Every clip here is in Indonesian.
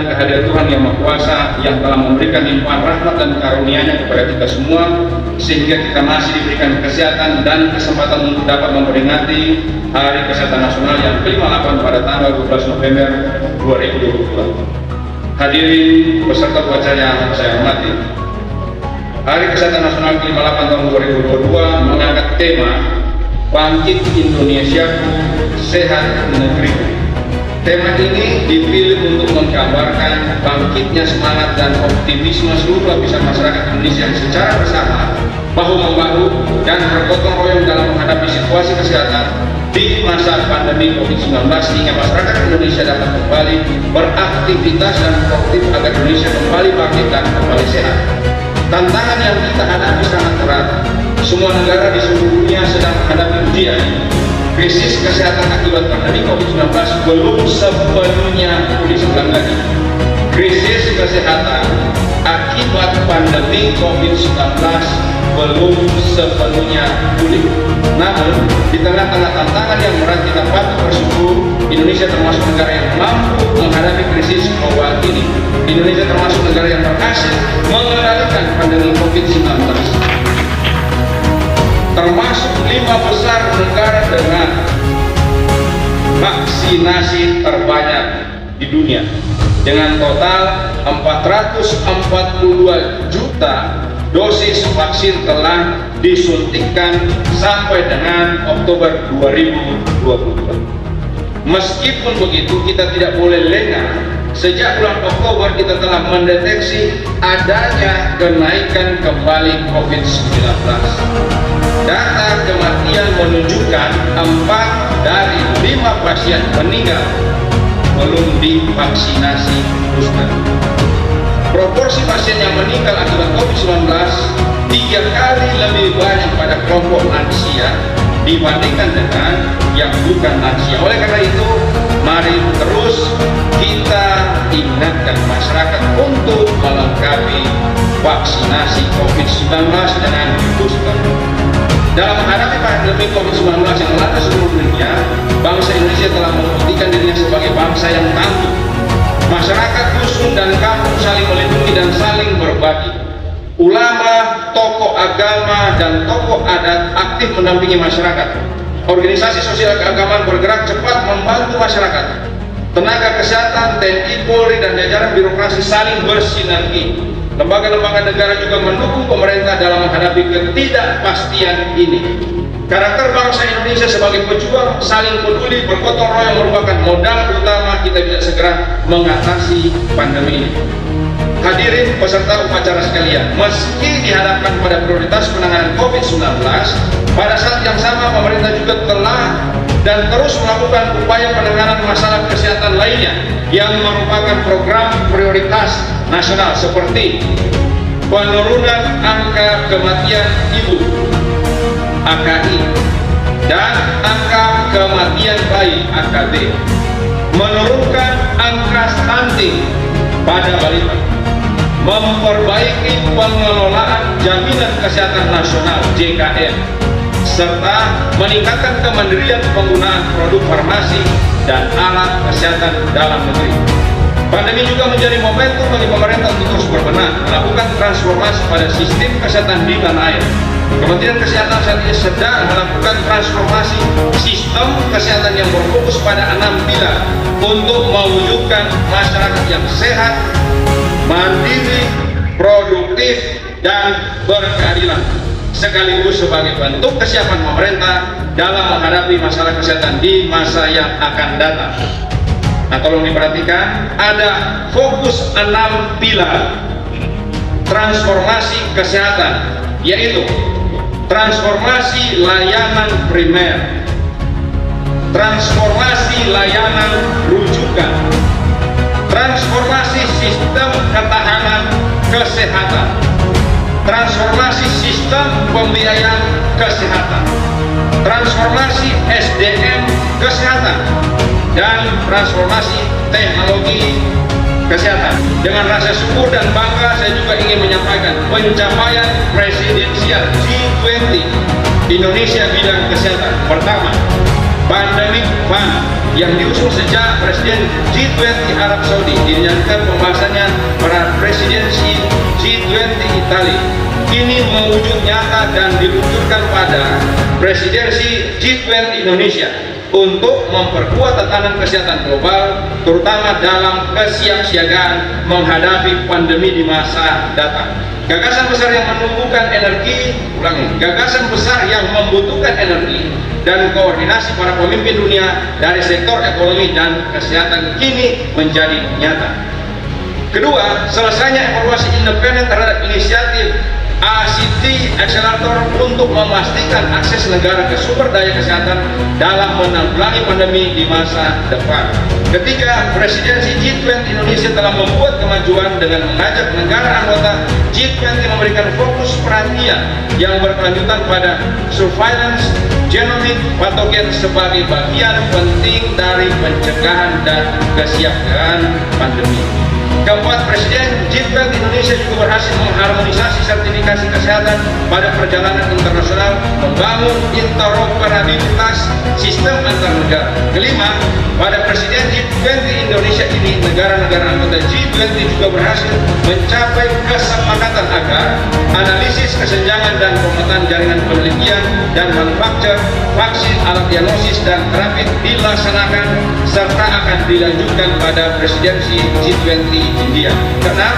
kehadiran Tuhan Yang Maha Kuasa yang telah memberikan limpahan rahmat dan karunia-Nya kepada kita semua, sehingga kita masih diberikan kesehatan dan kesempatan untuk dapat memperingati Hari Kesehatan Nasional yang ke-58 pada tanggal 12 November 2022. Hadirin peserta upacara yang saya hormati, Hari Kesehatan Nasional ke-58 tahun 2022 mengangkat tema Bangkit Indonesiaku, Sehat Negeriku. Tema ini dipilih untuk menggambarkan bangkitnya semangat dan optimisme seluruh lapisan masyarakat Indonesia yang secara bersama, bahu-membahu dan bergotong royong dalam menghadapi situasi kesehatan di masa pandemi COVID-19, sehingga masyarakat Indonesia dapat kembali beraktivitas dan produktif agar Indonesia kembali bangkit dan kembali sehat. Tantangan yang kita hadapi sangat berat. Semua negara di seluruh dunia sedang menghadapi ujian. Krisis kesehatan akibat pandemi COVID-19 belum sepenuhnya pulih. Sekali lagi, krisis kesehatan akibat pandemi COVID-19 belum sepenuhnya pulih. Namun, di tengah-tengah tantangan yang berat, kita patut bersyukur Indonesia termasuk negara yang mampu menghadapi krisis global ini. Indonesia termasuk negara yang berhasil mengendalikan pandemi COVID-19. Termasuk 5 besar negara dengan vaksinasi terbanyak di dunia, dengan total 442 juta dosis vaksin telah disuntikkan sampai dengan Oktober 2022. Meskipun begitu, kita tidak boleh lengah. Sejak bulan Oktober kita telah mendeteksi adanya kenaikan kembali COVID-19. Data kematian menunjukkan 4 dari 5 pasien meninggal belum divaksinasi booster. Proporsi pasien yang meninggal akibat COVID-19 3 kali lebih banyak pada kelompok lansia dibandingkan dengan yang bukan lansia. Oleh karena itu, mari terus kita ingatkan masyarakat untuk melengkapi vaksinasi COVID-19 dengan booster. Dalam menghadapi pandemi COVID-19 yang melanda seluruh dunia, bangsa Indonesia telah membuktikan dirinya sebagai bangsa yang tangguh. Masyarakat dusun dan kampung saling melindungi dan saling berbagi. Ulama, tokoh agama, dan tokoh adat aktif mendampingi masyarakat. Organisasi sosial keagamaan bergerak cepat membantu masyarakat. Tenaga kesehatan, TNI, Polri, dan jajaran birokrasi saling bersinergi. Lembaga-lembaga negara juga mendukung pemerintah dalam menghadapi ketidakpastian ini. Karakter bangsa Indonesia sebagai pejuang saling peduli bergotong royong merupakan modal utama kita bisa segera mengatasi pandemi ini. Hadirin peserta upacara sekalian, meski dihadapkan pada prioritas penanganan COVID-19, pada saat yang sama pemerintah juga telah dan terus melakukan upaya penanganan masalah kesehatan lainnya yang merupakan program prioritas nasional seperti penurunan angka kematian ibu (AKI) dan angka kematian bayi (AKB), menurunkan angka stunting pada balita, memperbaiki pengelolaan jaminan kesehatan nasional (JKN), serta meningkatkan kemandirian penggunaan produk farmasi dan alat kesehatan dalam negeri. Pandemi juga menjadi momentum bagi pemerintah untuk terus berbenah, melakukan transformasi pada sistem kesehatan di tanah air. Kementerian Kesehatan saat ini sedang melakukan transformasi sistem kesehatan yang berfokus pada 6 pilar untuk mewujudkan masyarakat yang sehat, mandiri, produktif, dan berkeadilan, sekaligus sebagai bentuk kesiapan pemerintah dalam menghadapi masalah kesehatan di masa yang akan datang. Nah, tolong diperhatikan, ada fokus 6 pilar transformasi kesehatan, yaitu transformasi layanan primer, transformasi layanan rujukan, transformasi sistem ketahanan kesehatan, transformasi sistem pembiayaan kesehatan, transformasi SDM kesehatan, dan transformasi teknologi kesehatan. Dengan rasa syukur dan bangga, saya juga ingin menyampaikan pencapaian presidensial G20 Indonesia bidang kesehatan. Pertama, Pandemic Fund yang diusung sejak Presiden G20 Arab Saudi dinyatakan Itali kini mewujud nyata dan diluncurkan pada presidensi G20 Indonesia untuk memperkuat tatanan kesehatan global, terutama dalam kesiapsiagaan menghadapi pandemi di masa datang. Gagasan besar yang menumbuhkan energi, gagasan besar yang membutuhkan energi dan koordinasi para pemimpin dunia dari sektor ekonomi dan kesehatan kini menjadi nyata. Kedua, selesainya evaluasi independen terhadap inisiatif ACT Accelerator untuk memastikan akses negara ke sumber daya kesehatan dalam menanggulangi pandemi di masa depan. Ketiga, presidensi G20 Indonesia telah membuat kemajuan dengan mengajak negara anggota G20 memberikan fokus perhatian yang berkelanjutan pada surveillance genomic patogen sebagai bagian penting dari pencegahan dan kesiapsiagaan pandemi. Keempat, Presiden G20 Indonesia juga berhasil mengharmonisasi sertifikasi kesehatan pada perjalanan internasional, membangun interoperabilitas sistem antar negara. Kelima, pada Presiden G20 Indonesia ini, negara-negara anggota G20 juga berhasil mencapai kesepakatan agar analisis kesenjangan dan pemetaan jaringan penelitian dan manufaktur vaksin, alat diagnosis dan terapi dilaksanakan serta akan dilanjutkan pada presidensi G20 India. Karena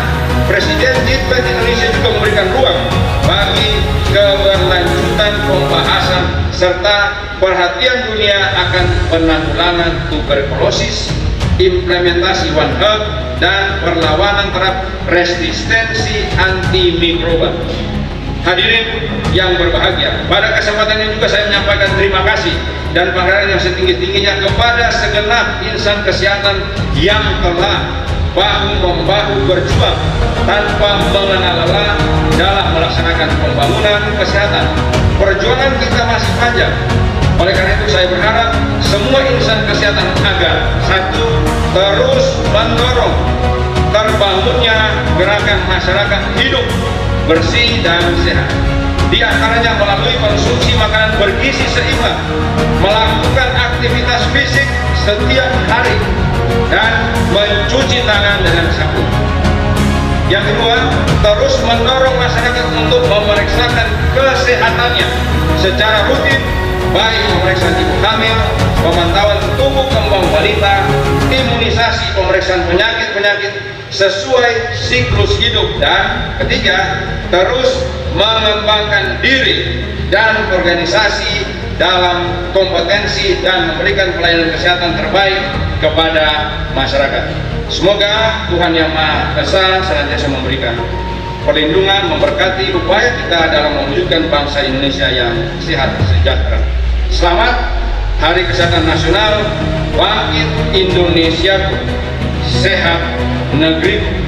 Presiden G20 Indonesia juga memberikan ruang bagi keberlanjutan pembahasan serta perhatian dunia akan penanggulangan tuberkulosis, implementasi One Health, dan perlawanan terhadap resistensi antimikroba. Hadirin yang berbahagia, pada kesempatan ini juga saya menyampaikan terima kasih dan penghargaan yang setinggi-tingginya kepada segenap insan kesehatan yang telah bahu-membahu berjuang tanpa mengenal lelah dalam melaksanakan pembangunan kesehatan. Perjuangan kita masih panjang. Oleh karena itu saya berharap semua insan kesehatan agar satu, terus mendorong terbangunnya gerakan masyarakat hidup bersih dan sehat. Di antaranya melalui konsumsi makanan bergizi seimbang, melakukan aktivitas fisik setiap hari, dan mencuci tangan dengan sabun. Yang kedua, terus mendorong masyarakat untuk memeriksakan kesehatannya secara rutin, baik pemeriksaan ibu hamil, pemantauan tumbuh kembang balita, imunisasi, pemeriksaan penyakit-penyakit sesuai siklus hidup. Dan ketiga, terus mengembangkan diri dan organisasi dalam kompetensi dan memberikan pelayanan kesehatan terbaik kepada masyarakat. Semoga Tuhan Yang Maha Esa senantiasa memberikan perlindungan, memberkati upaya kita dalam mewujudkan bangsa Indonesia yang sehat sejahtera. Selamat Hari Kesehatan Nasional. Bangkit Indonesia, sehat negeri.